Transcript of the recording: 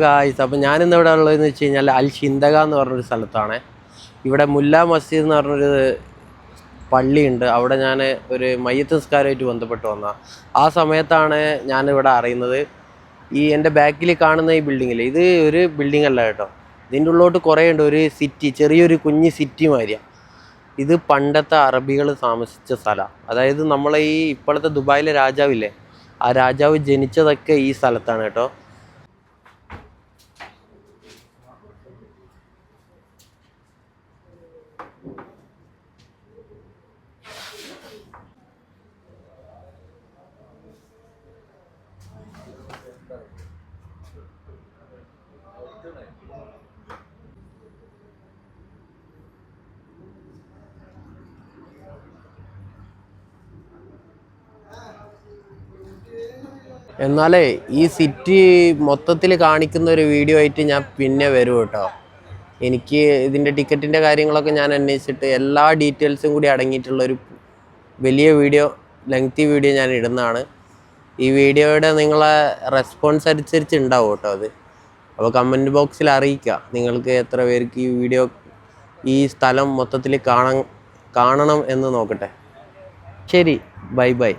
Guys, അപ്പോൾ ഞാനിന്ന് ഇവിടെ ഉള്ളതെന്ന് വെച്ച് കഴിഞ്ഞാൽ അൽ ഷിന്തക എന്ന് പറഞ്ഞൊരു സ്ഥലത്താണ്. ഇവിടെ മുല്ല മസ്ജിദ് എന്ന് പറഞ്ഞൊരു പള്ളിയുണ്ട്. അവിടെ ഞാൻ ഒരു മയ്യത്ത് നിസ്കാരമായിട്ട് ബന്ധപ്പെട്ട് വന്ന ആ സമയത്താണ് ഞാനിവിടെ അറിയുന്നത്. ഈ എൻ്റെ ബാക്കിൽ കാണുന്ന ഈ ബിൽഡിങ്ങിൽ, ഇത് ഒരു ബിൽഡിംഗ് അല്ല കേട്ടോ, ഇതിൻ്റെ ഉള്ളോട്ട് കുറേ ഉണ്ട്. ഒരു സിറ്റി, ചെറിയൊരു കുഞ്ഞ് സിറ്റി മാതിരിയാണ്. ഇത് പണ്ടത്തെ അറബികൾ താമസിച്ച സ്ഥലമാണ്. അതായത് നമ്മളെ ഈ ഇപ്പോഴത്തെ ദുബായിലെ രാജാവില്ലേ, ആ രാജാവ് ജനിച്ചതൊക്കെ ഈ സ്ഥലത്താണ് കേട്ടോ. എന്നാലേ ഈ സിറ്റി മൊത്തത്തിൽ കാണിക്കുന്ന ഒരു വീഡിയോ ആയിട്ട് ഞാൻ പിന്നെ വരും കേട്ടോ. എനിക്ക് ഇതിൻ്റെ ടിക്കറ്റിൻ്റെ കാര്യങ്ങളൊക്കെ ഞാൻ അന്വേഷിച്ചിട്ട് എല്ലാ ഡീറ്റെയിൽസും കൂടി അടങ്ങിയിട്ടുള്ളൊരു വലിയ വീഡിയോ, ലെങ്തി വീഡിയോ ഞാൻ ഇടുന്നതാണ്. ഈ വീഡിയോയുടെ നിങ്ങളെ റെസ്പോൺസ് അനുസരിച്ച് ഉണ്ടാവും കേട്ടോ അത്. അപ്പോൾ കമൻറ്റ് ബോക്സിൽ അറിയിക്കുക നിങ്ങൾക്ക് എത്ര പേർക്ക് ഈ വീഡിയോ, ഈ സ്ഥലം മൊത്തത്തിൽ കാണണം എന്ന് നോക്കട്ടെ. ശരി, ബൈ ബൈ.